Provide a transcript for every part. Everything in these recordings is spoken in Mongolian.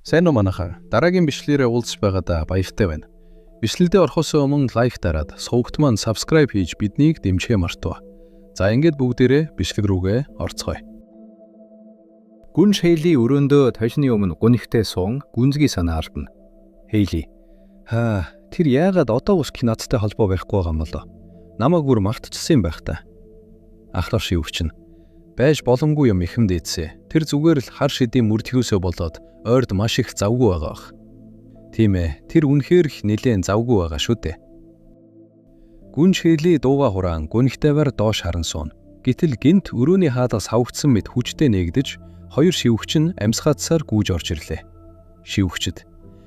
Сайн уу манайхаа. Дараагийн бичлэгээрээ уулзж байгаадаа баяртай байна. Бичлэгдээ орохоос өмнө лайк дараад сувагт маань subscribe хийж биднийг дэмжихээ мартав. За ингээд бүгдээрээ бичлэг рүүгээ орцгоё. Гүн Хейли өрөөндөө тошны өмнө гүнхтэй суун гүнзгий санаа алдна. Хейли: Тэр яагаад одоо ус надтай холбоо байхгүй байгаа юм болоо? Намайг бүр мартчихсан юм байх та. Ахлах шивгч нь байж боломгүй юм ихэм дээдсэ. Тэр зүгээр л хар шидийн мөрдгөөсөө болоод ойрд маш их завгүй байгаа бах. Тийм ээ, тэр үнэхээр их нэлээд завгүй байгаа шүү дээ. Гүн Хейли дууга хураан гүнхтэйвэр доош харан суун. Гэтэл гинт өрөөний хаадаас хавгдсан мэт хүчтэй нэгдэж хоёр шивгч нь амьсгаатсаар гүйж орж ирлээ. Шивгчд: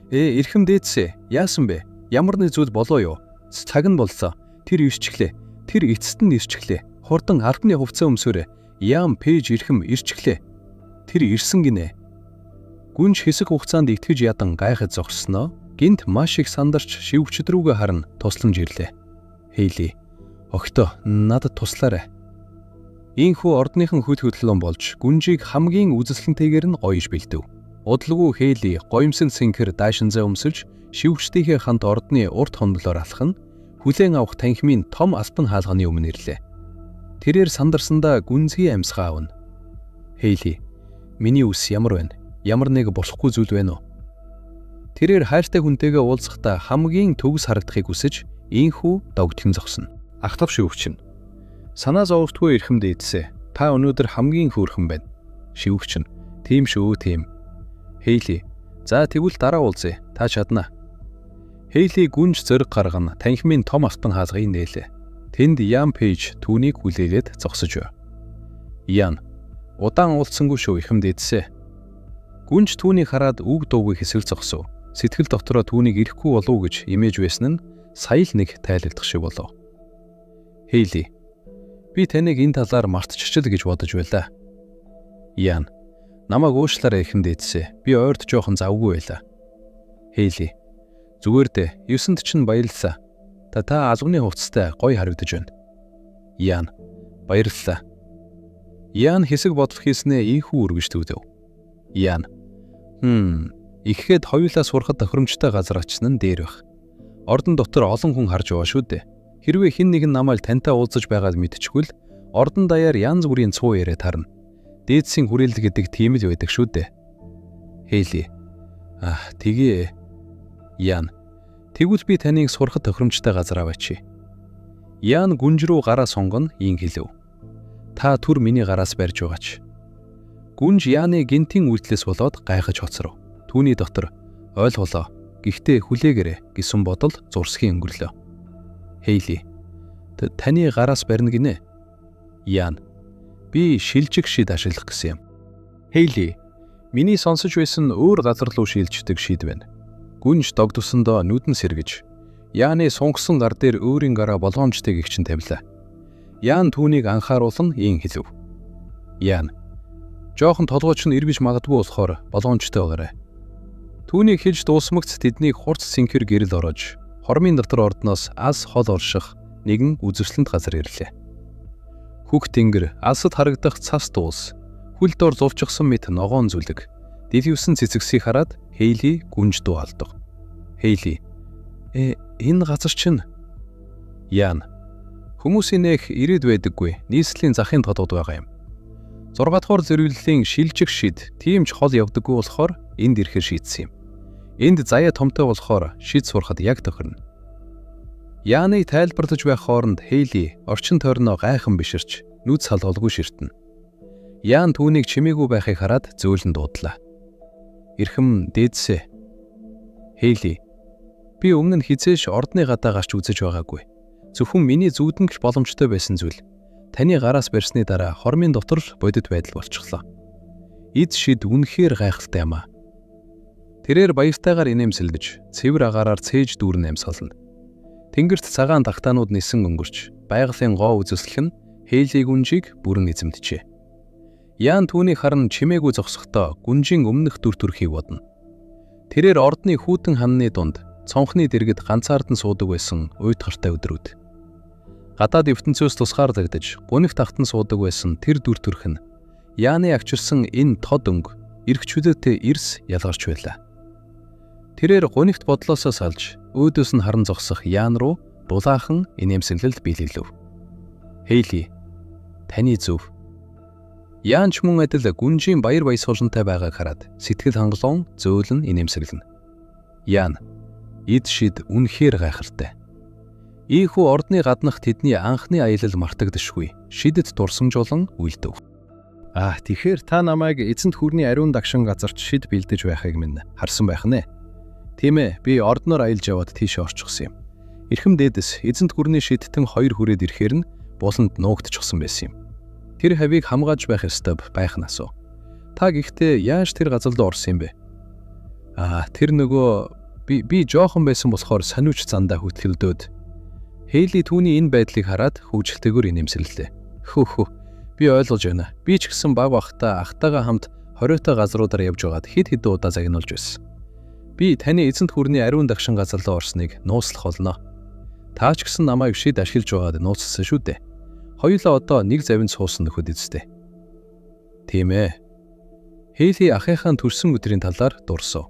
эрхэм дээдсэ, яасан бэ? Ямар нэг зүйл болоо юу? Цаг нь болсоо. Тэр ирчглээ. Тэр эцэст нь ирчглээ. Хурдан албаны хувцас өмсөөрэй. Яам пэйж ирхэм ирчглээ. Тэр ирсэн гинэ. Гүнж хэсэг хугацаанд итгэж ядан гайхаж зогссноо гинт маш их сандарч шивгчд рүүгээ харан тусламж ирлээ. Хейли: "Огтоо, надад туслаарай." Ийхүү ордныхан хөл хөдлөн болж гүнжийг хамгийн үзэсгэлэнтэйгээр нь гоёж бэлдэв. Удалгүй Хейли гоёмсон сэнхэр даашинзаа өмсөж шивгчдийнхээ хамт ордны урт хондлоор алхах нь хүлээн авах танхимын том албан хаалганы өмнө ирлээ. Тэрээр сандарсандаа гүнзгий амьсгаа авна. Хейли: "Миний үс ямар байна? Ямар нэг болохгүй зүйл байна уу?" Тэрээр хайртай хүнтэйгээ уулзахдаа хамгийн төгс харагдахыг хүсэж ийхүү догтхон зогсно. Ахтав шивгч нь: "Санаа зовдгүй эрхэм дээдсэ. Та өнөөдөр хамгийн хөөрхөн байна." Шивгч нь: "Тийм шүү, тийм." Хейли: "За тэгвэл дараа уулзъя. Та чадна." Хейли гүнж зориг гаргана танхимын том албан хаалгыг нээлээ. Тэнд Ян Пейж түүнийг хүлээгээд зогсож байв. Ян: "Удаан уулзсангүй шүү ихэм дээдсэ." Гүнж түүнийг хараад үг дуугүй хэсэг зогсов. Сэтгэл дотороо түүнийг ирэхгүй болов уу гэж имэж байсан нь сая л нэг тайлагдах шиг болов. Хейли: "Би таныг энэ талаар мартчихл гэж бодож байлаа." Ян: "Намайг уушлаарай ихэм дээдсэ. Би ойрд жоохон завгүй байлаа." Хейли: "Зүгээр дээ, 9-нд чинь баярлалаа. Та албаны хувцастай гоё харагдаж байна." Ян: "Баярлалаа." Ян хэсэг бодол хийснээ ийхүү үргэлж төвдөв. Ян: Ихэхэд хоёулаа сурахад тохиромжтой газар очсон нь дээр байх. Ордон дотор олон хүн харж байгаа шүү дээ. Хэрвээ хэн нэгэн намайг тантай уулзаж байгаад мэдчихвэл ордон даяар янз бүрийн цуу яриа тарна. Дээдсийн хүрээлэл гэдэг тийм л байдаг шүү дээ. Хейли: "Тэгээ." Ян: "Тэгвэл би таныг сурахад тохиромжтой газар аваач." Ян гүнж рүү гараа сонгоно ийн хэлв. "Та түр миний гараас барьж байгаач." Гүнж Яны гинтийн үйлдэлээс болоод гайхаж хоцров. Түүний дотор ойлголоо. Гэхдээ хүлээгээрэй гэсэн бодол зурсхийн өнгөрлөө. Хейли: "Таны гараас барина гинэ." Ян: "Би шилжих шид ашиглах гэсэн юм." Хейли: "Миний сонсож байсан өөр газар руу шилждэг шид байна." Гүнж догдсондоо нүдэн сэргэж Яны сунгасан гар дээр өөрийн гараа болгоомжтой гихчин тавилаа. Ян түүнийг анхааруулан ийн хэлв. Ян: "Жохон толгойч нь эргэж магадгүй болохоор болгоомжтой байгаарай." Түүнийг хэлж дуусмагц тэднийг хурц сэнхэр гэрэл ороож хормын дотор ордноос ас хол орших нэгэн үзэсгэлэнт газар ирлээ. Хүх тэнгэр, алсад харагдах цас дуус, хүл дор зулчихсан мэт ногоон зүлэг, дэлгэвсэн цэцэгсийг хараад Хейли гүнж дуу алдав. Хейли: "Энэ газар чинь..." Ян: "Хүмүүсийн нэх ирээд байдаггүй, нийслэлийн захын тодод байгаа юм. 6 дугаар зэрэглэлийн шилжих шид тийм ч хол явдаггүй болохоор энд ирэхээр шийдсэн юм. Энд заяа томтой болохоор шид сурахад яг тохирно." Яны тайлбарлаж байх хооронд Хейли орчин тойрноо гайхан биширч нүд салголгүй ширтэн. Ян түүнийг чимээгүй байхыг хараад зөөлөн дуудлаа. "Эрхэм дээдсэ." Хейли: "Би өмнө нь хизээш ордны гадаа гарч үзэж байгаагүй. Зөвхөн миний зүудэнх боломжтой байсан зүйл таны гараас барьсны дараа хормын дотор бодит байдал болчихлоо. Эд шид үнэхээр гайхалтай юм аа." Тэрээр баяртайгаар инээмсэлдэж цэвэр агаараар цээж дүүрэн амьсгална. Тэнгэрт цагаан тагтаанууд нисэн өнгөрч байгалийн гоо үзэсгэлэн Хейли гүнжийг бүрэн эзэмджээ. Ян түүний харан чимээгүй зогсохдоо гүнжийн өмнөх дүр төрхийг бодно. Тэрээр ордны хүүтэн ханны дунд цонхны дэргэд ганцаардан суудаг байсан уйтгартай өдрүүд. Гадаад ертөнцөөс тусгаарлагдаж гунигт тахтан суудаг байсан тэр дүр төрх нь Яны авчирсан энэ тод өнгө эрх чөлөөтэй эрс ялгарч байлаа. Тэрээр гунигт бодлоосоо салж өөдөөс нь харан зогсох Яан руу дулаахан инээмсэглэлд биелэлв. Хейли, таны зөв. Яан ч мөн адил гүнжийн баяр баясгалантай байгааг хараад сэтгэл хангалуун зөөлөн инээмсэглэнэ. Яан, эд шид үнэхээр гайхалтай. Ийхүү ордны гаднах тэдний анхны аялал мартагдашгүй шидэд дурсамжуулан үйлдэв. Тэгэхээр та намайг эзэнт хүрний ариун дагшин газарт шид бэлдэж байхыг минь харсан байх нэ. Тийм ээ, би ордноор аялж яваад тийшээ орчихсон юм. Эрхэм дээдэс эзэнт гүрний шидтэн 2 хүрээд ирэхээр нь буланд нуугдчихсан байсан юм. Тэр хавийг хамгааж байх ёстой байх нь асуу. Та гэхдээ яаж тэр газалд орсон юм бэ? Тэр нөгөө би жоохон байсан болохоор сониуч зандаа хөтгөлдөөд. Хейли түүний энэ байдлыг хараад хөвжөлтэйгээр инээмсэглэлээ. Хөө. Би ойлгож байна. Би ч гэсэн баг бахта ахтайгаа хамт хориотой газруудаар явж байгаад хэд удаа загнуулж байсан. Би таны эзэнт хүрний ариун дагшин газарлаа орсныг нууцлах болно. Та ч гэсэн намайг шид ашиглаж байгаад нууцсан шүү дээ. Хоёулаа одоо нэг завинд суусан нөхөд эзтэй. Тийм ээ. Хейли ахыхаа төрсөн өдрийн талаар дурсав.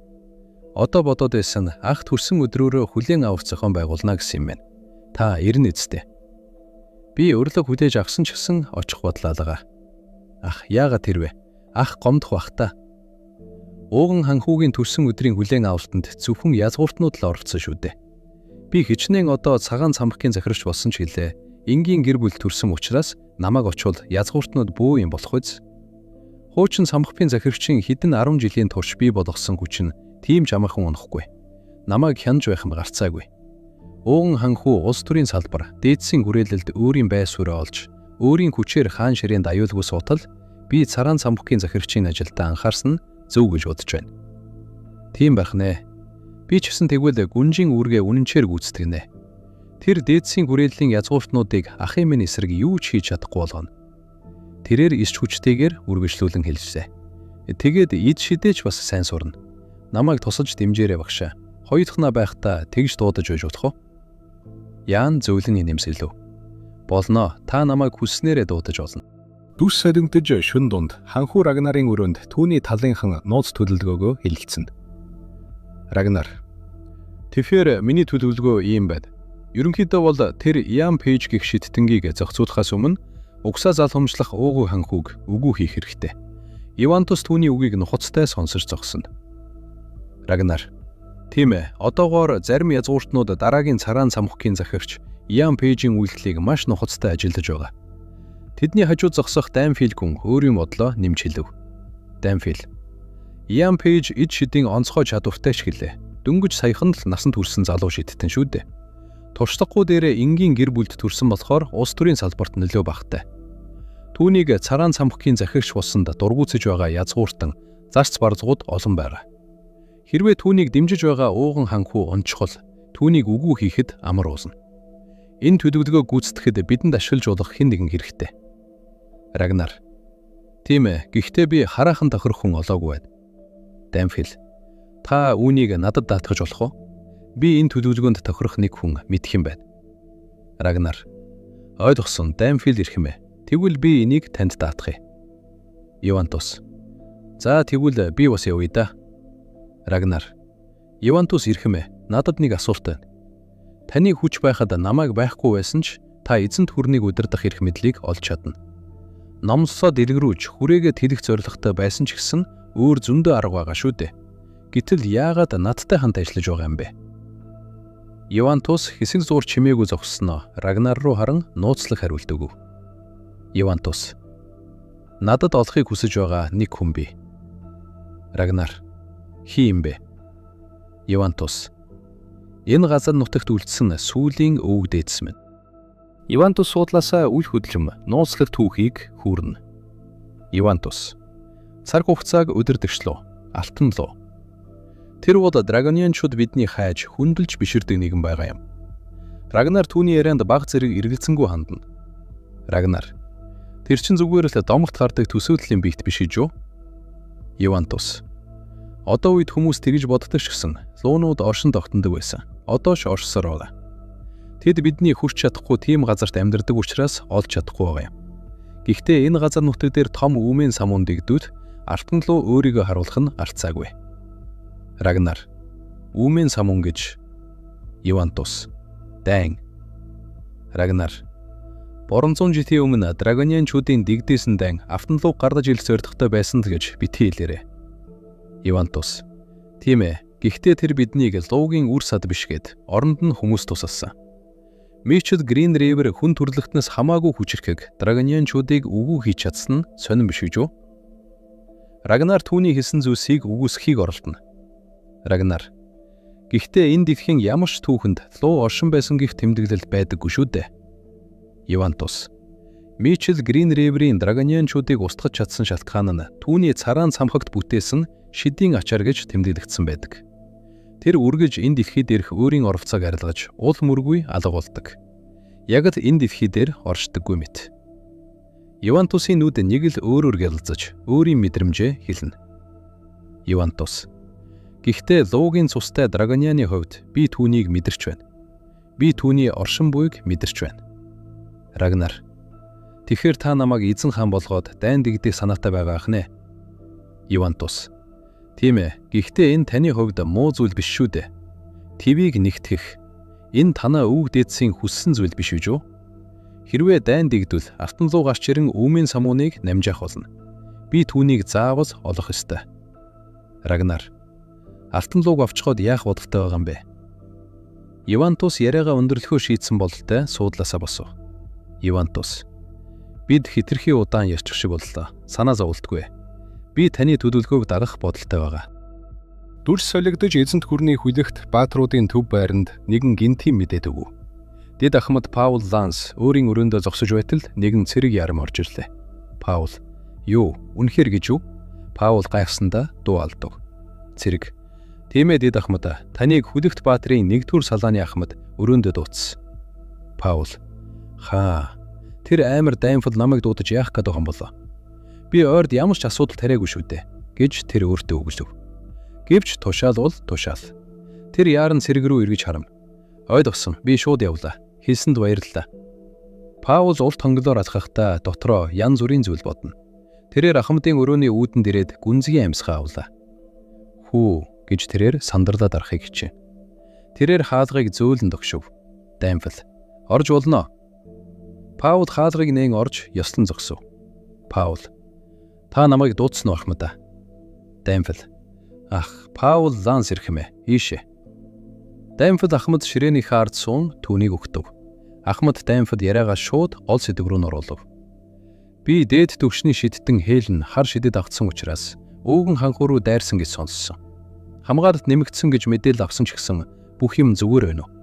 Одоо бодоод байсан ах төрсөн өдрөөрөө хүлээн авах зохион байгуулна гэсэн юм байна. Та ирнэ эзтэй. Би өрлөг хүлээж авсан ч гэсэн очих бодлоо. Яагаад тэрвэ? Ах гомдох бах та. Ууган ханхүүгийн төрсөн өдрийн хүлээн авалтанд зөвхөн язгууртнууд л оролцсон шүү дээ. Би хичнээн одоо цагаан цамхгийн захирагч болсон ч гэлээ. Энгийн гэр бүл төрсөн учраас намайг очвол язгууртнууд бөө юм болох үз. Хуучин самхпын захирагчийн хэдэн 10 жилийн турш бий болгосон хүч нь тийм ч амархан унахгүй. Намайг хянаж байх юм гарцаагүй. Ууган ханхүү улс төрийн салбар дээдсийн хүрээлэлд өөрийн бай сүрээ олж, өөрийн хүчээр хаан ширээнд аюулгүй суутал би царaan цамхгийн захирагчийн ажилдаа анхаарсан нь зөв гэж бодож байна. Тийм байх нэ. Би ч гэсэн тэгвэл гүнжийн үүргээ үнэнчээр гүйцэтгэнэ. Тэр дээдсийн хүрээллийн язгууртнуудыг ахын минь эсрэг юу ч хийж чадахгүй болгоно. Тэрээр иш хүчтэйгээр үргэлжлүүлэн хэлжээ. Тэгээд эд шидэж бас сайн сурна. Намайг тусалж дэмжээрэй багшаа. Хоёр дахнаа байхдаа тэгж дуудаж байж болох уу? Яан зөвлөн инээмсэглэв. Болно. Та намайг хүснээрээ дуудаж олно. Дүс солигдож шүн дунд ханхүү Рагнарын өрөөнд түүний талынхан нууц төлөвлөгөөгөө хэлэлцэн. Рагнар. Тэфэр миний төлөвлөгөө ийм байна. Ерөнхийдөө бол тэр Яан Пейж гих шидтэнгийг зохицуулахаас өмнө угсаа залхамжлах уугуй ханхүүг үгүй хийх хэрэгтэй. Ивантус түүний үгийг нухацтай сонсож зогсоно. Рагнар. Тийм ээ, одоогоор зарим язгууртнууд дараагийн царaan цамхгийн захирагч Яан Пейжийн үйлдэлийг маш нухацтай ажиллаж байгаа. Тэдний хажууд зогсох Даймфил хүн өөрийн бодлоо нэмж хэлв. Даймфил. Яан Пейж эд шидийн онцгой чадвартай ч гэлээ. Дөнгөж саяхан л насанд хүрсэн залуу шидтэн шүү дээ. Туршлагагүй дээрээ энгийн гэр бүлд төрсэн болохоор улс төрийн салбарт нөлөө багтай. Түүнийг царaan цамхгийн захирагч болсонд дургуутсаж байгаа язгууртан зарц барзгууд олон байгаа. Хэрвээ түүнийг дэмжиж байгаа ууган ханхүү онцгол түүнийг үгүй хийхэд амар уусна. Энэ төлөвлөгөөг гүйцэтгэхэд бидэнд ашиглаж болох хэн нэгэн хэрэгтэй. Рагнар. Тийм ээ, гэхдээ би хараахан тохирох хүн олоогүй байна. Даймфил. Та үүнийг надад даатгаж болох уу? Би энэ төлөвлөгөөнд тохирох нэг хүн мэдэх юм байна. Рагнар. Ойлгосон. Даймфил ирэх юм ээ. Тэгвэл би энийг танд даатгая. Ивантус. За тэгвэл би бас явъя да. Рагнар. Ивантус ирэх юм ээ. Надад нэг асуулт байна. Таны хүч байхад намайг байхгүй байсан ч та эзэнт хүрнийг удирдах эрх мэдлийг олж чадна. Номсоо дэлгэрүүлж хүрээгээ тэлэх зорилготой байсан ч гэсэн өөр зөндөө арга байгаа шүү дээ. Гэтэл яагаад надтай хамт ажиллаж байгаа юм бэ? Ивантус хэсэг зуур чимээгүй зогссноо Рагнар руу харан нууцлах хариулт өгөв. Ивантус. Надад олохыг хүсэж байгаа нэг хүн бий. Рагнар. Хий юм бэ? Ивантус. Энэ газар нутагт үлдсэн сүүлийн өвөг дээдс минь. Ивантус суудлаасаа үл хөдлөм нууцлах түүхийг хүүрнэ. Ивантус. Цаг хугацааг өдөрдөгчлөө, алтанлуу. Тэр бол драгонианчууд бидний хайж хүндэлж биширдэг нэгэн байгаа юм. Рагнар түүний ярианд баг зэрэг эргэлзэнгүй хандна. Рагнар. Тэр чин зүгээр л домогт гардаг төсөөллийн биет биш гэж юу? Ивантус. Одоо үед хүмүүс тэгж боддог ч гэсэн луунууд оршин тогтнодог байсан. Одоо ч оршсоор байгаа. Тэд бидний хүрч чадахгүй тийм газарт амьдардаг учраас олж чадахгүй байгаа юм. Гэхдээ энэ газар нутаг дээр том үмэн самуун дэгдүүд алтан руу өөрийгөө харуулах нь арцаагүй. Рагнар. Үүмийн самун гэж. Ивантус. Дайн. Рагнар. Борон 100 жилийн өмнө драгонианчуудын дэгдээсэн дайн автанлууг гардаж ил сойрдохтой байсан л гэж битгий хэлээрэй. Ивантус. Тийм ээ. Гэхдээ тэр биднийг луугийн үр сад биш гэд оронд нь хүмүүс тусалсан. Мичд Грин Ривер хүн төрлөختнөөс хамаагүй хүчрэхэг драгонианчуудыг үгүй хийж чадсан нь сонирн биш үү? Рагнар түүний хийсэн зүйлсийг үгүйсэхийг оролдоно. Рагнар. Гэхдээ энэ дэлхийн ямар ч түүхэнд луу оршин байсан гэх тэмдэглэл байдаггүй шүү дээ. Ивантус. Мичл Грин Риверийн драгонианчуудыг устгах чадсан шалтгаан нь түүний цараан цамхагт бүтээсэн шидийн ачаар гэж тэмдэглэгдсэн байдаг. Тэр үргэж энэ дэлхийд ирэх өөрийн оролцоог арилгаж уул мөргүй алга болдог. Яг л энэ дэлхий дээр оршдоггүй мэт. Ивантусын нүд нэг л өөрөөр гялалзаж өөрийн мэдрэмжээ хэлнэ. Ивантус. Гэхдээ луугийн цустай драгонианы хувьд би түүнийг мэдэрч байна. Би түүний оршин буйг мэдэрч байна. Рагнар. Тэгэхээр та намайг эзэн хаан болгоод дайн дэгдэх санаатай байгаа ахнэ. Ивантус. Тийм ээ. Гэхдээ энэ таны хувьд муу зүйл биш шүү дээ. Твийг нэгтгэх. Энэ танаа өвөг дээдсийн хүссэн зүйл биш үү? Хэрвээ дайн дэгдвэл артан луу гарч ирэн үүмийн самууныг намжаах болно. Би түүнийг заавал олох ёстой. Рагнар. Артан лууг авчход яах бодолтой байгаа юм бэ? Ивантус яриагаа өндөрлөхөө шийдсэн бололтой суудлаасаа босов. Ивантус. Бид хитрхи удаан ярьчих шиг боллоо. Санаа зовлтгүй. Би таны төлөвлөгөөг дагах бодолтой байгаа. Дүрс солигдож эзэнт хүрний хүлэгт баатруудын төв байранд нэгэн гинтийн мэдээд өгөв. Дэд ахмад Паул Ланс өөрийн өрөөндөө зогсож байтал нэгэн цэрэг ярам орж ирлээ. Паул. Юу, үнэхээр гэж юу? Паул гайхсандаа дуу алдав. Цэрэг. Тийм ээ дэд ахмад, таныг хүлэгт баатрын нэгдүгээр салааны ахмад өрөөндөө дуудсан. Паул. Хаа. Тэр амар даймфал намайг дуудаж яах гээд байгаа юм болоо? Би ойрд ямар ч асуудал тариагүй шүү дээ гэж тэр өөртөө өгсөв. Гэвч тушаал бол тушаал. Тэр яаран цэрэг рүү эргэж харам. Ойлгосон. Би шууд явлаа. Хэлсэнд баярлалаа. Паул улт хонглоор алхахдаа дотроо янз бүрийн зүйл бодно. Тэрээр ахмадын өрөөний үүдэнд ирээд гүнзгий амьсгаа авлаа. Хүү гэж тэрээр сандарлаад арахыг хичээ. Тэрээр хаалгыг зөөлөн догшив. Даймфал. Орж болно. Паул хаалгыг нээн орж ёслон зогсов. Паул. Та намайг дуудсан уу ахмадаа? Даймфал. Ах, Паул Ланс ирэх юм ээ. Ийшээ. Даймфал ахмад ширээний хаард суун түүнийг өгтөв. Ахмад Даймфал яриагаа шууд гол сэдв рүү оруулав. Би дээд төвшний шидтэн хээлн хар шидэд автсан учраас өвгөн ханхуу руу дайрсан гэж сонссон. Хамгаалалт нэмэгдсэн гэж мэдээлэл авсан ч гэсэн бүх юм зүгээр байна уу?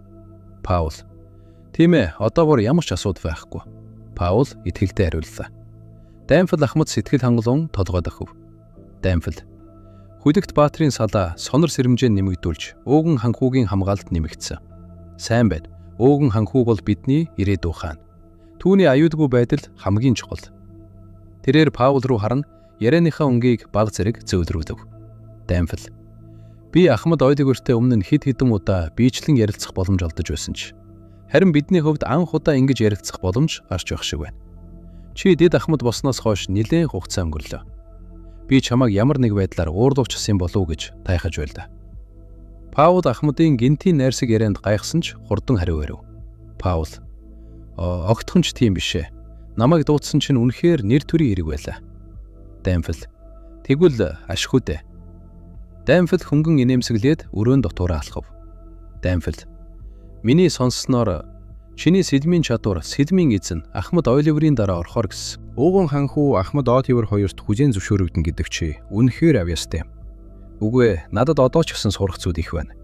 Паул. Тийм ээ, одоо бүр ямар ч асуудал байхгүй. Паул итгэлтэй хариуллаа. Даймфал ахмад сэтгэл хангалуун толгойд ахив. Даймфал. Хүлэгт баатрын салаа сонор сэрэмжээ нэмэгдүүлж, өвгөн ханхуугийн хамгаалалт нэмэгдсэн. Сайн байна. Өвгөн ханхуу бол бидний ирээдүйн хаан. Түүний аюулгүй байдал хамгийн чухал. Тэрээр Паул руу харна, ярианыхаа өнгийг баг зэрэг зөөлрүүлв. Даймфал. Би ахмад ойлгоортой өмнө нь хэд хэдэн удаа биечлэн ярилцах боломж олдож байсан ч харин бидний хувьд анх удаа ингэж ярилцах боломж гарч байх шиг байна. Чи дэд ахмад босноос хойш нэлээд хугацаа өнгөрлөө. Би чамайг ямар нэг байдлаар уурлуулчихсан болов уу гэж тайхаж байлаа. Паул ахмадын гинтийн найрсаг ярианд гайхсан ч хурдан хариу өрөв. Паул. Огтхон ч тийм биш ээ. Намайг дуудсан чинь үнэхээр нэр төрийн хэрэг байлаа. Даймфал. Тэгвэл ашгүй дээ. Даймфал хөнгөн инээмсэглээд өрөөнд дотуураа алхав. Даймфал. Миний сонссноор чиний сэлмийн чадвар, сэлмийн эзэн Ахмад Оливерийн дараа орхоор гэсэн. Өвгөн ханхуу Ахмад Оливер хоёрт хүзэн зөвшөөрөгдөн гэдэг чи үнэхээр авьяастай юм. Үгүй ээ, надад одоо ч гэсэн сурах зүйл их байна.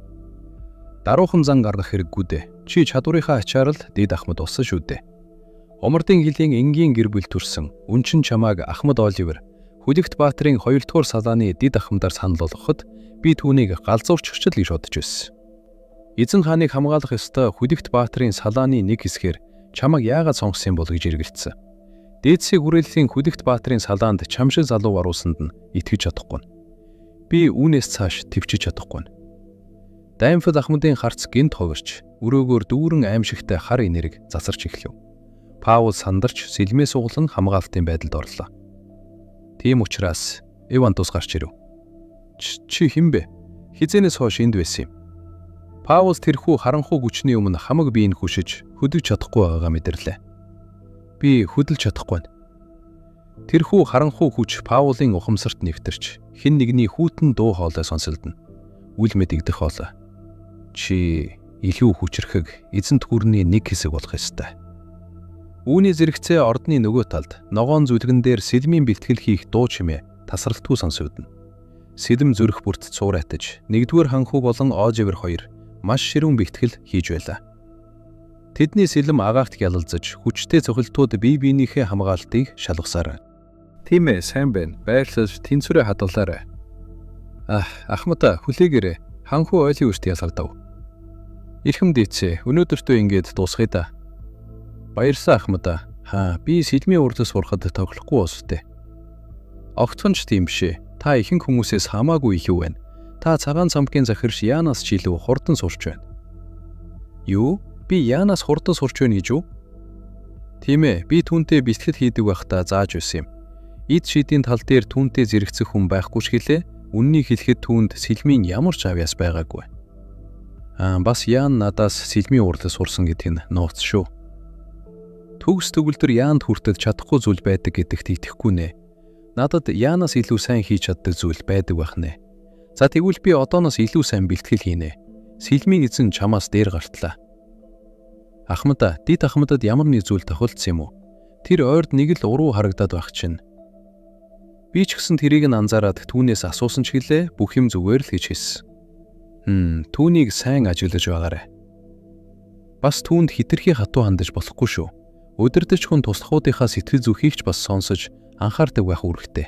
Даруухан зан гаргах хэрэггүй дээ. Чи чадварынхаа ачаар л дэд Ахмад болсон шүү дээ. Омардын хилийн энгийн гэр бүл төрсөн үнчин чамааг Ахмад Оливер Хүлэгт баатрын 2 дугаар салааны дэд ахмадаар санал болгоход би түүнийг галзуурчгч л гэж бодож байсан. Эзэн хааныг хамгаалах ёстой Хүлэгт баатрын салааны нэг хэсгээр чамайг яагаад сонгосон бол гэж эргэлцсэн. Дээдсийн хүрээллийн Хүлэгт баатрын салаанд чамшиг залуу оруулсанд нь итгэж чадахгүй. Би үүнээс цааш төвчж чадахгүй. Даймфал ахмадын харц гинт ховирч өрөөгөөр дүүрэн аимшигтай хар энерги засарч эхлэв. Паул сандарч сэлмээ суглан хамгаалтын байдалд орлоо. Тийм учраас Ивантус гарч ирэв. Чи хэн бэ? Хизэнээс хойш энд байсан юм? Паул тэрхүү харанхуй хүчний өмнө хамаг биеийг хүшиж хөдөлж чадахгүй байгаагаа мэдэрлээ. Би хөдөлж чадахгүй байна. Тэрхүү харанхуй хүч Паулын ухамсарт нэвтэрч хэн нэгний хүүтэн дуу хоолой сонсолдно. Үл мэдэгдэх хоолой. Чи илүү хүчрхэг эзэнт гүрний нэг хэсэг болох ёстой. Үүний зэрэгцээ ордны нөгөө талд ногоон зүлгэн дээр сэлмийн бэлтгэл хийх дуу чимээ тасралтгүй сонсогдно. Сэлэм зүрх бүрт цуурайтаж нэгдүгээр ханхуу болон Ооживер хоёр маш ширүүн бэлтгэл хийж байлаа. Тэдний сэлэм агаарт гялалзаж хүчтэй цохилтууд бие биенийхээ хамгаалтыг шалгасаар. Тийм ээ, сайн байна. Байрлаж тэнцвэрээ хадгалаарай. Ахмата хүлээгээрэй. Ханхуу ойлын үрт ялгардав. Ирхэм дээцээ, өнөөдөртөө ингэж дуусгая да. Баярлалаа Ахмата. Би сэлмийн урдас сурахад тоглохгүй уустай. Огтхонч тийм бишээ. Та ихэнх хүмүүсээс хамаагүй их юу байна. Та цагаан цамгийн захирч Яанаас ч илүү хурдан сурч байна. Юу? Би Яанаас хурдан сурч байна гэж юу? Тийм ээ, би түүнтэй бэлтгэл хийдэг байхдаа зааж байсан юм. Эд шидийн тал дээр түүнтэй зэрэгцэх хүн байхгүй ч гэлээ. Үннийг хэлэхэд түүнд сэлмийн ямар ч авьяас байгаагүй. Бас Яан надаас сэлмийн урдас сурсан гэдэг нь нууц шүү. Төгс төгөлдөр Яанд хүртэл чадахгүй зүйл байдаг гэдэгт итгэхгүй нэ. Надад Яанаас илүү сайн хийж чаддаг зүйл байдаг байх нэ. За тэгвэл би одооноос илүү сайн бэлтгэл хийнэ. Сэлмийн эзэн чамаас дээр гартлаа. Ахмада, дид ахмадад ямар нэг зүйл тохиолдсон юм уу? Тэр ойрд нэг л уруу харагдаад байх чинь. Би ч гэсэн тэрийг нь анзаараад түүнээс асуусан ч гэлээ бүх юм зүгээр л гэж хэлсэн. Түүнийг сайн ажиглаж байгаарай. Бас түүнд хитрхи хатуу хандаж болохгүй шүү. Өдөрдөж хүн туслахуудынхаа сэтгэл зүхийг ч бас сонсож анхаардаг байх үүрэгтэй.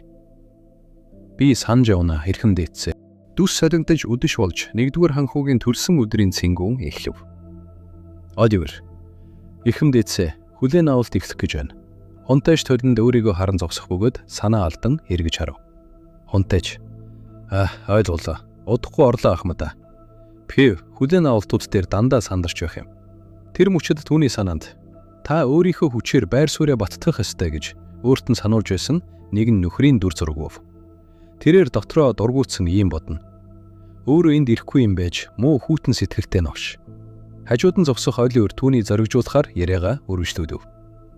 Би санаж явна хэрхэн дээдсэ. Дүс солигдож өдөш болж нэгдүгээр ханхуугийн төрсөн өдрийн цэнгүүн эхлэв. Оливер. Хэрхэн дээдсэ хүлээн авалт эхлэх гэж байна. Хунтайч толинд өөрийгөө харан зогсох бөгөөд санаа алдан эргэж харав. Хунтайч. Ойлголоо. Удахгүй орлоо Ахмада. Хүлээн авалтууд дээр дандаа сандарч байх юм. Тэр мөчөд түүний санаанд та өөрийнхөө хүчээр байр суурьа баттгах ёстой гэж өөрт нь сануулж байсан нэгэн нөхрийн дүр зураг өв. Тэрээр дотроо дургуутсан ийм бодно. Өөрөө энд ирэхгүй юм байж муу хүүтэн сэтгэлтэй новш. Хажууд нь зогсох ойлын өр түүний зоригжуулахаар яриагаа өргөжлөдөв.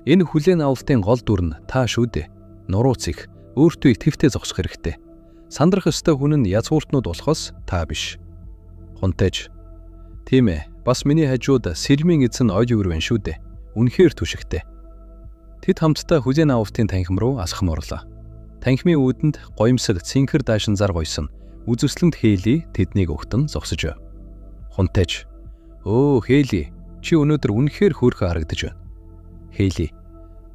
Энэ хүлээн авалтын гол дүр нь та шүү дээ. Нурууц их, өөртөө итгэвтэй зогсох хэрэгтэй. Сандрах ёстой хүн нь язгууртнууд болохоос та биш. Хунтайж. Тийм ээ, бас миний хажууд сэлмийн эзэн Оливер байна шүү дээ. Үнэхээр түшигтэй. Тэд хамтдаа хүлээн авалтын танхим руу асхам орлоо. Танхимын үүдэнд гоёмсог цэнхэр даашин зар гойсон. Үзэсгэлэнт Хейли тэднийг өгтөн зогсож байв. Хунтайж. Хейли, чи өнөөдөр үнэхээр хөөрхөн харагдаж байна. Хейли.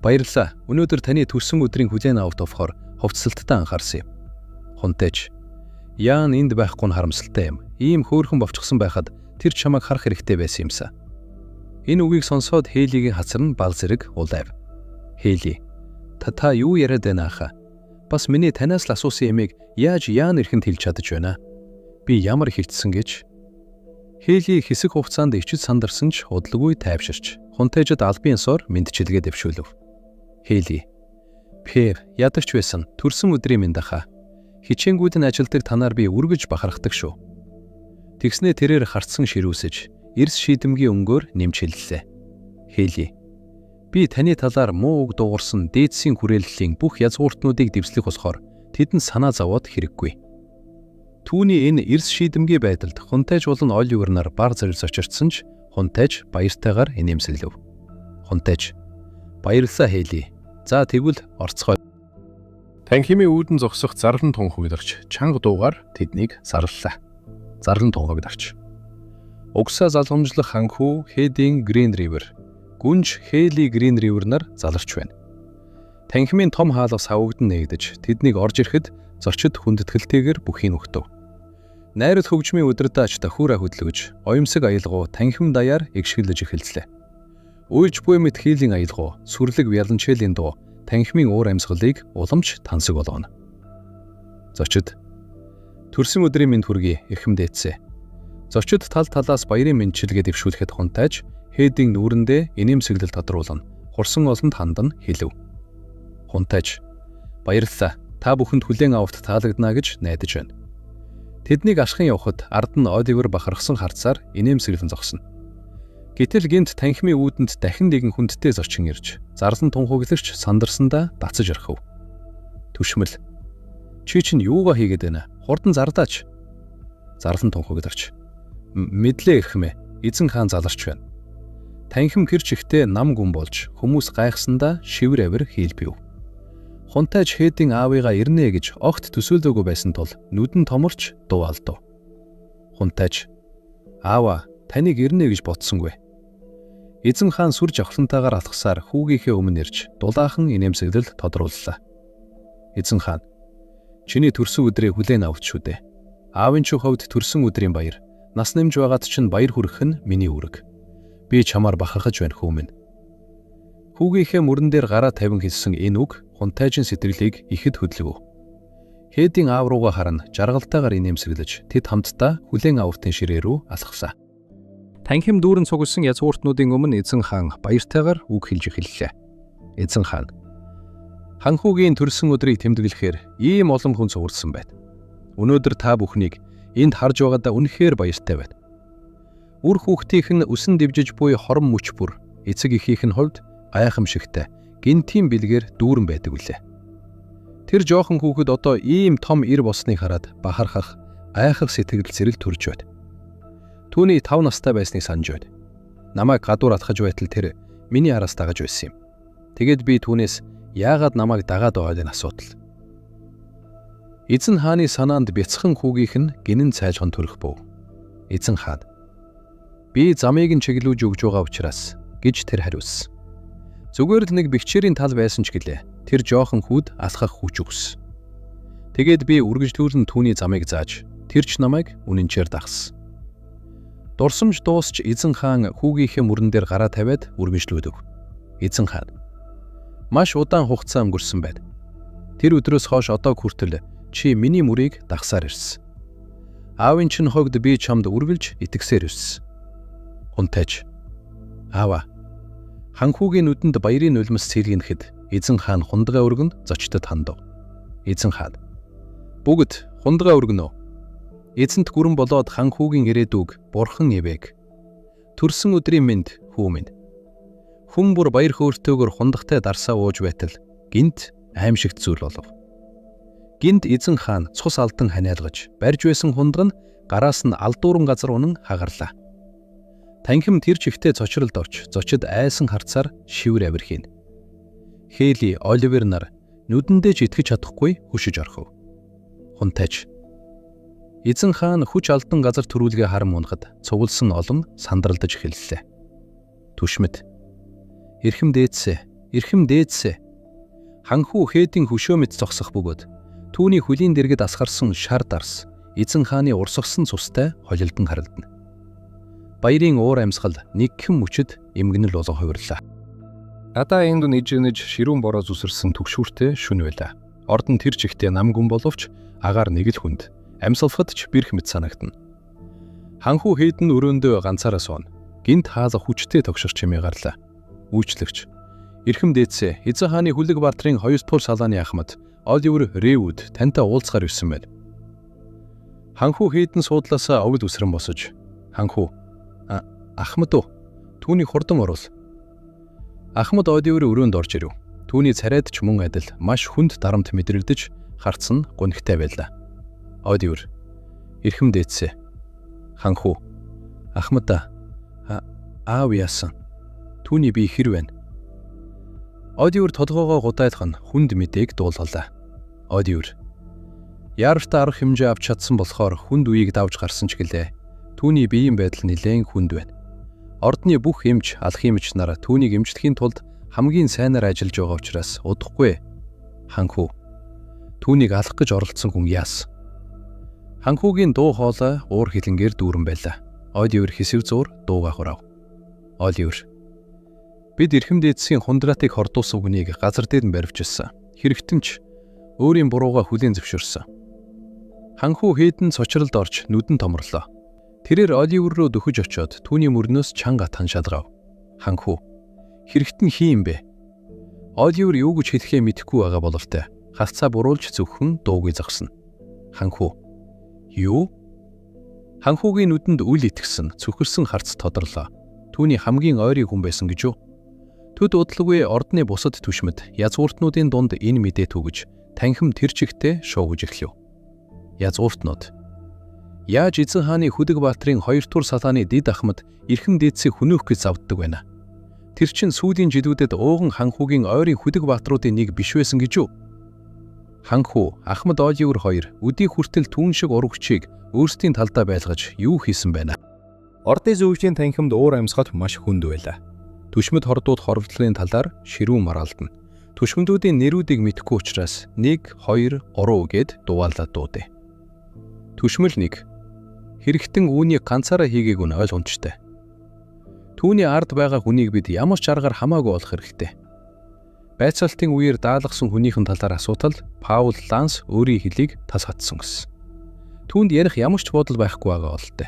Баярлалаа. Өнөөдөр таны төрсөн өдрийн хүлээн авалт овхоор хувцсалттай анхаарсан юм. Хунтайж. Яан энд байхгүй нь харамсалтай юм. Ийм хөөрхөн бовчгсон байхад тэр чамайг харах хэрэгтэй байсан юмсаа. Энэ үгийг сонсоод Хейлигийн хацар нь баг зэрэг улайв. Хейли. Та юу яриад байна аха? Бас миний танаас л асуусан ямиг яаж Яан эрхэнд хэлж чадаж байна? Би ямар хөвцсөн гэж? Хейли хэсэг хугацаанд ичид сандарсан ч удалгүй тайвширч Хунтайжид албан ёсоор мэдчилгээ дэвшүүлв. Хейли. Ядагч байсан. Төрсөн өдрийн мэнд аха. Хичээнгүүд нь ажилдаг танаар би үргэж бахархдаг шүү. Тэгснээ тэрээр харцсан ширүүсэж эрс шийдэмгийн өнгөөр нэмж хэллээ. Хейли. Би таны талаар муу үг дуугарсан дээдсийн хүрээллийн бүх язгууртнуудыг дэвслэх болохоор тэдэнд санаа зовоод хэрэггүй. Түүний энэ эрс шийдэмгийн байдалд Хунтайж болон Оливер нар бар зэрэг зочирдсан ч Хунтайж баяртайгаар инээмсэглэв. Хунтайж. Баярлалаа Хейли. За тэгвэл орцгой. Танхимын үүдэн зогсох зарлан тун хуйларч чанга дуугаар тэднийг зарлалаа. Зарлан тунгагдавч. Угсаа залгамжлах ханхүү Хейдийн Грин Ривер, гүнж Хейли Грин Ривер нар заларч байна. Танхимын том хаалга савогдон нээгдэж тэднийг орж ирэхэд зочид хүндэтгэлтэйгээр бүхийг өгтөв. Найрал хөгжмийн өдрөдөөч төхөөрэ хөдлөж, оюмсаг аялгау танхим даяар эгшгэлж эхэллээ. Уйлж буй мэт хийлийн аялгау, сүрлэг виолончелийн дуу танхимын уур амьсгалыг уламж тансаг болгоно. Зочид. Төрсөн өдрийн мэнд хүргэе эрхэм дээдсэ. Зочид тал талаас баярын мэндчилгээ дэвшүүлэхэд Хунтайж Хейдийн нүүрэндээ инээмсэглэл тодруулна. Хурсан олонд хандан хэлв. Хунтайж. Баярлалаа. Та бүхэнд хүлээн авалт таалагдана гэж найдаж байна. Тэднийг ашхан явхад ард нь Оливер бахархсан харцаар инээмсэглэн зогсоно. Гэтэл гинт танхимын үүдэнд дахин нэгэн хүндтэй зочин ирж, зарлан тунхаглагч сандарсандаа дацаж орхив. Түшмэл. Чи чинь юугаа хийгээд байна? Хурдан зардаач. Зарлан тунхаглагч. Мэдлээ эрхмэ. Эзэн хаан заларч байна. Танхим гэрч ихтэй нам гүн болж хүмүүс гайхсандаа шивэр авир хийлбив. Хунтайж хээдийн аавыгаа ирнэ гэж огт төсөөлөөгүй байсан тул нүдэн томорч дуу алдав. Хунтайж аава таныг ирнэ гэж бодсонгүй. Эзэн хаан сүр жавхлантайгаар алхсаар хүүгийнхээ өмнө ирж дулаахан инээмсэглэл тодрууллаа. Эзэн хаан чиний төрсөн өдрээ хүлээн авч шүү дээ. Аавын чинь хувьд төрсөн өдрийн баяр, нас нэмж байгаад чинь баяр хүрэх нь миний үүрэг. Би чамаар бахархаж байна хүү минь. Хүүгийнхээ мөрөн дээр гараа тавин хэлсэн энэ үг хунтайжин сэтгэлийг ихэд хөдөлгөв. Хээдийн аав руугаа харна жаргалтайгаар инээмсэглэж тэд хамтдаа хүлээн авалтын ширээ рүү алхсан. Танхим дүүрэн цугласан язгууртнуудын өмнө эзэн хаан баяртайгаар үг хэлж эхэллээ. Эзэн хаан ханхүүгийн төрсөн өдрийг тэмдэглэхээр ийм олон хүн цугулсан байна. Өнөөдөр та бүхнийг энд харж байгаадаа үнэхээр баяртай байна. Үр хүүхдийнх нь үсэн дэвжиж буй хорон мөч бүр эцэг эхийнх нь хувьд гайхамшигтай гинтийн бэлгээр дүүрэн байдаг үлээ. Тэр жоохон хүүхэд одоо ийм том ир болсныг хараад бахархах, гайхах сэтгэл зэрэг төрж байна. Түүний 5 настай байсныг санаж байна. Намайг гадуур атгаж байтал тэр миний араас дагаж байсан юм. Тэгэд би түүнээс яагаад намайг дагаад байгааг нь асуудал. Эзэн хааны санаанд бяцхан хүүгийнх нь гинэн цайжхан төрөх бов. Эзэн хаан би замыг нь чиглүүлж өгж байгаа учраас гэж тэр хариулсан. Зүгээр л нэг бэхчээрийн тал байсан ч гэлээ. Тэр жоохон хүүд алхах хүч өгс. Тэгэд би үргэлжлүүлэн түүний замыг зааж тэр ч намайг үнэнчээр дагсан. Дурсамж дуусч эзэн хаан хүүгийнхээ мөрөн дээр гараа тавиад үргэлжлүүлв. Эзэн хаан маш удаан хугацаа өнгөрсөн байна. Тэр өдрөөс хойш одоо хүртэл чи миний мөрийг дагсаар ирсэн. Аавын чинь хогд би чамд үргэлж итгэсээр ирсэн. Хунтайж аава ханхүүгийн нүдэнд баярын нулимс цэлгэнэхэд эзэн хаан хундгаа өргөнд зочдод хандав. Эзэн хаан бүгд хундгаа өргөнө. Эзэнт гүрэн болоод ханхүүгийн ирээдүг бурхан ивэг. Төрсөн өдрийн мэнд хүү минь. Хүн бүр баяр хөөртэйгээр хундагтай дарсаа ууж байтал гинт аимшигт зүйл болов. Гинт эзэн хаан цус алдан ханиалгаж барьж байсан хундаг нь гараас нь алдууран газар унан хагарлаа. Танхим тэр чихтэй цочролд орч зочид айсан харцаар шивэр авир хийн. Хейли, Оливер нар нүдэндээ ч итгэж чадахгүй хөшөж орхив. Хунтайж эзэн хаан хүч алдан газар төрүүлгээ харан унахад цугулсан олон сандралдаж эхэллээ. Түшмэд эрхэм дээдсэ. Ханхүү хээдийн хөшөө мэд зогсох бөгөөд түүний хөлийн дэргэд асгарсан шар дарс эзэн хааны урсгасан цустай холилдон харагдана. Баярын уур амьсгал нэгхэн мөчөд эмгэнэл болон хувирлаа. Надаа энд нэгжинэж ширүүн бороо зүсэрсэн төгшүүртэй шүн байла. Орд нь тэр чихтэй нам гүн боловч агаар нэг л хүнд. Амьсгалахад ч бэрх мэт санагдана. Ханхүү хээдэн өрөөндөө ганцаараа сууна. Гинт хаалга хүчтэй тогширч чимээ гарлаа. Үйлчлэгч эрхэм дээдсэ эзэн хааны хүлэг бартарын 2 дугаар салааны ахмад Оливер Рэвуд тантай уулзахаар ирсэн байна. Ханхүү хээдэн суудлаасаа овд үсрэн босож ханхүү ахмад уу түүний хурдан орвол. Ахмад Оливер өрөөнд орж ирэв. Түүний царайд ч мөн адил маш хүнд дарамт мэдрэгдэж харц нь гунигтай байлаа. Оливер эрхэм дээдсэ ханхүү ахмад аав яасан. Түүний би хэр байна. Оливер толгоогоо гудайлах нь хүнд мэдээг дуулгалаа. Оливер яарвтаа арга хэмжээ авч чадсан болохоор хүнд үеийг давж гарсан ч гэлээ. Түүний биеийн байдал нэлээн хүнд байна. Ордны бүх эмч, алх эмч нар түүнийг эмчлэхийн тулд хамгийн сайнаар ажиллаж байгаа учраас удахгүй. Ханхүү түүнийг алах гэж оролдсон хүн яасан. Ханхүүгийн дуу хоолой уур хилэнгээр дүүрэн байлаа. Оливер хэсэв зуур дуугаа хурав. Оливер бид эрхэм дээдсийн хундраатыг хордуусан хүнийг газар дээр нь баривчилсан. Хэрэгтэн ч өөрийн бурууга хүлээн зөвшөөрсөн. Ханхүү хээдэн цочролд орж нүдэн томрлоо. Тэрээр Оливер руу дөхөж очиод түүний мөрнөөс чанга таншаалгав. Ханхүү хэрэгтэн хий юм бэ? Оливер юу гэж хэлэхээ мэдэхгүй байгаа бололтой. Халцаа буруулж зөвхөн дуугүй загсна. Ханхүү Юу? Ханхуугийн нүдэнд үл итгэсэн, цөхөрсөн харц тодорлоо. Түүний хамгийн ойрын хүн байсан гэж юу? Төд удалгүй ордны бусад түшмэд язгууртнуудын дунд энэ мэдээ түгэж, танхим тэр чигтээ шуугж эхлэв. Язгууртнууд. Яаж эзэн хааны Хүдэг Баатрын 2 дугаар салааны дид ахмад эрхэм дээдсийг хөнөөх гэж завддаг байна. Тэр чин сүүлийн жилүүдэд ууган ханхуугийн ойрын Хүдэг Баатруудын нэг биш байсан гэж юу? Ханхуу, Ахмад Оливер хоёр өдий хүртэл түүн шиг урагчийг өөрсдийн талдаа байлгаж юу хийсэн байна? Ордын зөвжийн танхимд уур амьсгал маш хүнд байлаа. Түшмэд хордууд хорвдлын талаар ширүүн маргалдана. Түшмэдүүдийн нэрүүдийг мэдэхгүй учраас 1, 2, 3 гэд дуугаалаад дуудъя. Түшмэл 1. Хэрэгтэн үүнийг ганцаараа хийгээгүй нь ойлгомжтой. Түүний ард байгаа хүнийг бид ямар ч аргаар хамаагүй олох хэрэгтэй. Байцаалтын үеэр даалгасан хүнийхэн талаар асуудал Паул Ланс өөрийн хэлийг тас хатсан гэсэн. Түүнд ярих ямар ч бодол байхгүй байгаа болтой.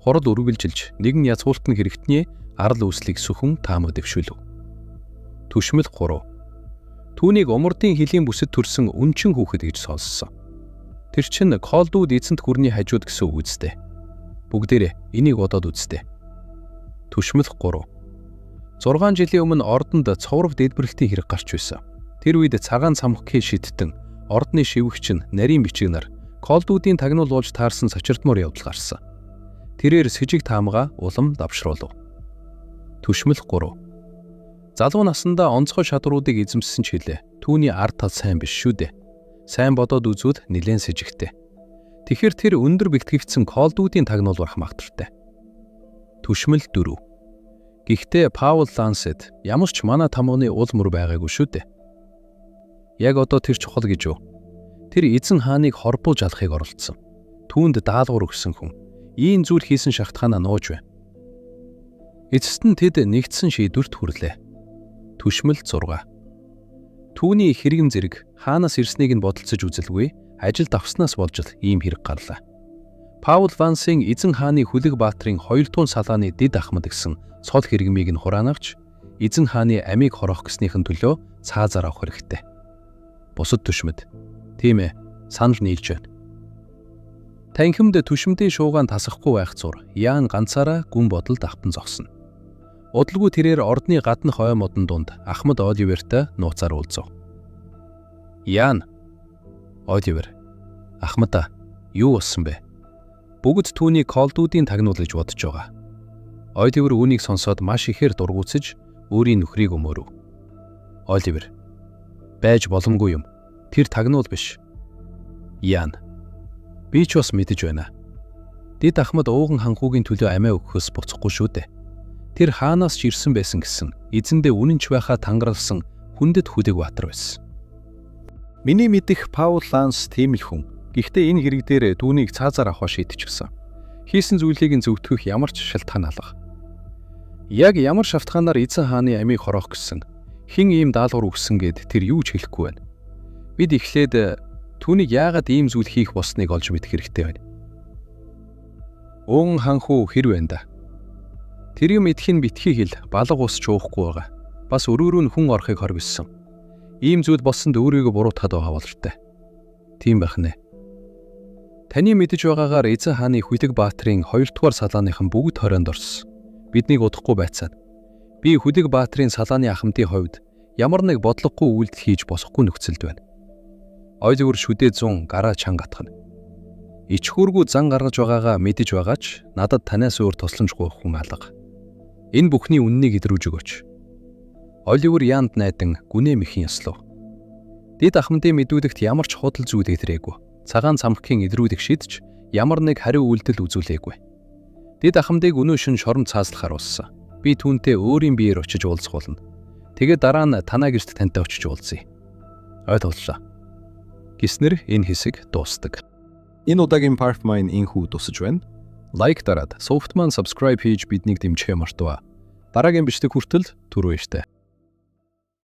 Хурал үргэлжилж нэгэн язгууртны хэрэгтний арал үүслийг сүхэн таамаг дэвшүүлв. Түшмэл 3. Түүнийг умардын хилийн бүсэд төрсэн үнчин хүүхэд гэж сонссон. Тэр чинь Колдууд эзэнт гүрний хажууд гэсэн үг үстэй. Бүгдээрээ энийг бодоод үзтээ. Түшмэл 3. 6 жилийн өмнө ордонд цовров дэдбэрлэлтийн хэрэг гарч байсан. Тэр үед цагаан цамхгийн шидтэн ордны шивгч нь нарийн бичиг нар Колдуудын тагнуул болж таарсан сочирдмор явдал гарсан. Тэрээр с 'жиг таамгаа улам давшруулв. Түшмэл 3. Залуу наснда онцгой шадруудыг эзэмссэн ч хэлээ. Түүний ард тал сайн биш шүү дээ. Сайн бодоод үзвэл нэлээд с 'жигтэй. Тэгэхэр тэр өндөр бэлтгэгдсэн Колдуудын тагнуул барах магтартай. Түшмэл 4. Гэхдээ Паул Лансэд ямар ч манай тамганы уул мөр байгаагүй шүү дээ. Яг одоо тэр чухал гэж юу? Тэр эзэн хааныг хорбуулж алахыг оролдсон. Түүнд даалгавар өгсөн хүн. Ийм зүйл хийсэн шалтгаанаа нууж байна. Эцэст нь тэд нэгдсэн шийдвэрт хүрлээ. Түшмэл 6. Түүний хэрэгм зэрэг хаанаас ирснийг нь бодолцож үзэлгүй, ажилд авснаас болж л ийм хэрэг гарлаа. Паул Лансын эзэн хааны Хүдэг Баатрын 2 дугаар салааны дид ахмад гэсэн цол хэрэгмийг нь хураанагч, эзэн хааны амийг хорох гэснийхэн төлөө цаазаар авах хэрэгтэй. Бусад түшмэд. Тийм ээ, санал нийлж байна. Танхимд түшмдийн шуугаан тасахгүй байх зур Яан ганцаараа гүн бодолд автан зогсно. Удалгүй тэрээр ордны гаднах ой модон дунд Ахмад Оливертэй нууцаар уулзав. Яан. Оливер. Ахмада, юу болсон бэ? Бүгд түүний Колдуудын тагнуул гэж бодож байгаа. Оливер үүнийг сонсоод маш ихээр дургуутсаж өөрийн нөхрийг өмөрөв. Оливер. Байж боломгүй юм. Тэр тагнуул биш. Яан. Би ч бас мэдэж байна. Дид Ахмад ууган ханхуугийн төлөө амиа өгөхөөс буцахгүй шүү дээ. Тэр хаанаас ч ирсэн байсан гэсэн эзэндээ үнэнч байхаа тангаралсан хүндэт Хүдэг Баатар байсан. Миний мэдих Паул Ланс тийм л хүн. Гэхдээ энэ хэрэг дээр түүнийг цаазаар авах шийдчихсэн. Хийсэн зүйлийг нь зөвтгөх ямар ч шалтгаан алга. Яг ямар шалтгаанаар эзэн хааны амийг хорох гэсэн хэн ийм даалгавар өгсөн гэд тэр юу ч хэлэхгүй байна. Бид эхлээд түүнийг яагаад ийм зүйл хийх болсныг олж мэдэх хэрэгтэй байна. Уун ханхуу хэр байна да? Тэр юм идэхин битгий хэл балга ус чуухгүй байгаа. Бас өрөөрөө нь хүн орохыг хоригдсон. Ийм зүйл болсонд өөрийгөө буруутгаад байгаа бололтой. Тийм байх нэ. Таны мэдэж байгаагаар эзэн хааны Хүдэг Баатрын 2 дугаар салааныхан бүгд хорионд орсон. Биднийг удахгүй байцаана. Би Хүдэг Баатрын салааны ахмадын хувьд ямар нэг бодлогогүй үйлдэл хийж босохгүй нөхцөлд байна. Оливер шүдээ 100 гараа чанга атгана. Ичхүүргүй зан гаргаж байгаагаа мэдэж байгаач надад танаас өөр тусламжгүй хүн алга. Энэ бүхний үннийг идрүүж өгөөч. Оливер Яанд найдан гүнээ мэхийн ёслов. Дид ахмадын мэдүүлэгт ямар ч худал зүйл идрээгүй. Цагаан цамхгийн идрүүдийг шидэж ямар нэг хариу үйлдэл үзүүлээгүй. Дид ахмадыг өнөө шин шорон цааслахаар болсон. Би түүнтэй өөрийн биеэр очиж уулзах болно. Тэгээд дараа нь танаа гэрт тантай очиж уулзъя. Ойлголоо. Гиснэр энэ хэсэг дуустдаг. Энэ удаагийн Parf Mine инхүү тусаж байна. Лайк дараад, Softman subscribe хийж биднийг дэмжихээ мартаваа. Дараагийн бичлэг хүртэл түрүү иштэй.